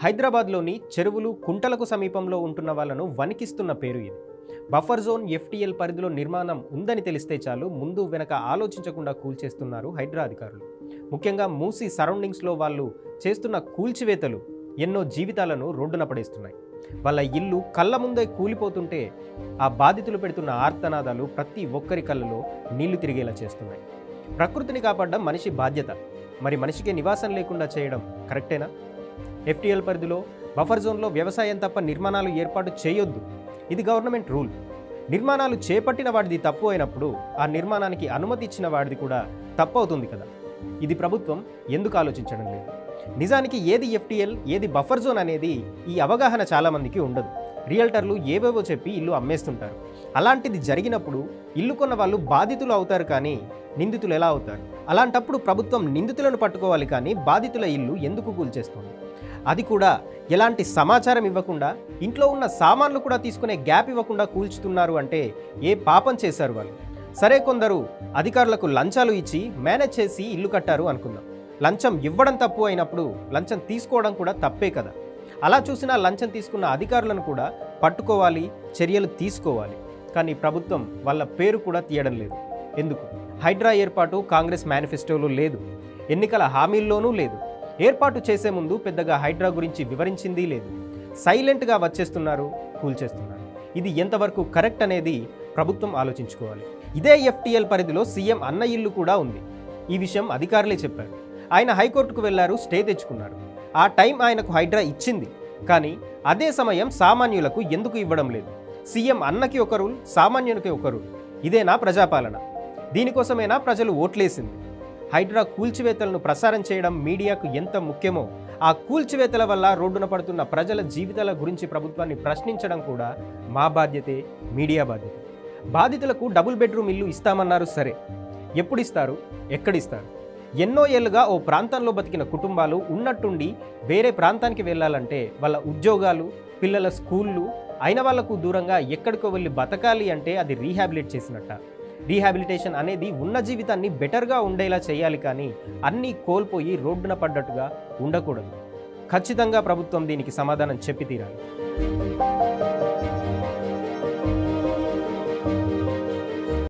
హైదరాబాద్లోని చెరువులు, కుంటలకు సమీపంలో ఉంటున్న వాళ్ళను వణికిస్తున్న పేరు ఇది. బఫర్ జోన్ ఎఫ్టీఎల్ పరిధిలో నిర్మాణం ఉందని తెలిస్తే చాలు ముందు వెనక ఆలోచించకుండా కూల్చేస్తున్నారు హైడ్రా అధికారులు. ముఖ్యంగా మూసీ సరౌండింగ్స్లో వాళ్ళు చేస్తున్న కూల్చివేతలు ఎన్నో జీవితాలను రోడ్డున పడేస్తున్నాయి. వాళ్ళ ఇల్లు కళ్ళ ముందే కూలిపోతుంటే ఆ బాధితులు పెడుతున్న ఆర్తనాదాలు ప్రతి ఒక్కరి కళ్ళలో నీళ్లు తిరిగేలా చేస్తున్నాయి. ప్రకృతిని కాపాడడం మనిషి బాధ్యత. మరి మనిషికి నివాసం లేకుండా చేయడం కరెక్టేనా? ఎఫ్టీఎల్ పరిధిలో బఫర్ జోన్లో వ్యవసాయం తప్ప నిర్మాణాలు ఏర్పాటు చేయొద్దు. ఇది గవర్నమెంట్ రూల్. నిర్మాణాలు చేపట్టిన వాడిది తప్పు అయినప్పుడు ఆ నిర్మాణానికి అనుమతి ఇచ్చిన వాడిది కూడా తప్పు అవుతుంది కదా. ఇది ప్రభుత్వం ఎందుకు ఆలోచించడం లేదు? నిజానికి ఏది ఎఫ్టీఎల్, ఏది బఫర్ జోన్ అనేది ఈ అవగాహన చాలామందికి ఉండదు. రియల్టర్లు ఏవేవో చెప్పి ఇల్లు అమ్మేస్తుంటారు. అలాంటిది జరిగినప్పుడు ఇల్లు కొన్న వాళ్ళు బాధితులు అవుతారు, కానీ నిందితులు ఎలా అవుతారు? అలాంటప్పుడు ప్రభుత్వం నిందితులను పట్టుకోవాలి, కానీ బాధితుల ఇల్లు ఎందుకు కూల్చేస్తుంది? అది కూడా ఎలాంటి సమాచారం ఇవ్వకుండా, ఇంట్లో ఉన్న సామాన్లు కూడా తీసుకునే గ్యాప్ ఇవ్వకుండా కూల్చుతున్నారు అంటే ఏ పాపం చేశారు వాళ్ళు? సరే, కొందరు అధికారులకు లంచాలు ఇచ్చి మేనేజ్ చేసి ఇల్లు కట్టారు అనుకుందాం. లంచం ఇవ్వడం తప్పు అయినప్పుడు లంచం తీసుకోవడం కూడా తప్పే కదా. అలా చూసినా లంచం తీసుకున్న అధికారులను కూడా పట్టుకోవాలి, చర్యలు తీసుకోవాలి. కానీ ప్రభుత్వం వాళ్ళ పేరు కూడా తీయడం లేదు. ఎందుకు? హైడ్రా ఏర్పాటు కాంగ్రెస్ మేనిఫెస్టోలో లేదు, ఎన్నికల హామీల్లోనూ లేదు. ఏర్పాటు చేసే ముందు పెద్దగా హైడ్రా గురించి వివరించింది లేదు. సైలెంట్గా వచ్చేస్తున్నారు, కూల్చేస్తున్నారు. ఇది ఎంతవరకు కరెక్ట్ అనేది ప్రభుత్వం ఆలోచించుకోవాలి. ఇదే ఎఫ్టీఎల్ పరిధిలో సీఎం అన్న ఇల్లు కూడా ఉంది. ఈ విషయం అధికారులే చెప్పారు. ఆయన హైకోర్టుకు వెళ్లారు, స్టే తెచ్చుకున్నారు. ఆ టైం ఆయనకు హైడ్రా ఇచ్చింది, కానీ అదే సమయం సామాన్యులకు ఎందుకు ఇవ్వడం లేదు? సీఎం అన్నకి ఒక రూల్, సామాన్యునికి ఒక రూల్. ఇదేనా ప్రజాపాలన? దీనికోసమేనా ప్రజలు ఓట్లేసింది? హైడ్రా కూల్చివేతలను ప్రసారం చేయడం మీడియాకు ఎంత ముఖ్యమో, ఆ కూల్చివేతల వల్ల రోడ్డున పడుతున్న ప్రజల జీవితాల గురించి ప్రభుత్వాన్ని ప్రశ్నించడం కూడా మా బాధ్యతే, మీడియా బాధ్యత. బాధితులకు డబుల్ బెడ్రూమ్ ఇల్లు ఇస్తామన్నారు, సరే, ఎప్పుడు ఇస్తారు? ఎక్కడిస్తారు? ఎన్నో ఏళ్లుగా ఓ ప్రాంతంలో బతికిన కుటుంబాలు ఉన్నట్టుండి వేరే ప్రాంతానికి వెళ్ళాలంటే వాళ్ళ ఉద్యోగాలు, పిల్లల స్కూళ్ళు అయిన వాళ్లకు దూరంగా ఎక్కడికో వెళ్ళి బతకాలి అంటే అది రీహాబిలిట్ చేసినట్ట. రీహాబిలిటేషన్ అనేది ఉన్న జీవితాన్ని బెటర్గా ఉండేలా చేయాలి, కానీ అన్నీ కోల్పోయి రోడ్డున పడ్డట్టుగా ఉండకూడదు. ఖచ్చితంగా ప్రభుత్వం దీనికి సమాధానం చెప్పి తీరాలి.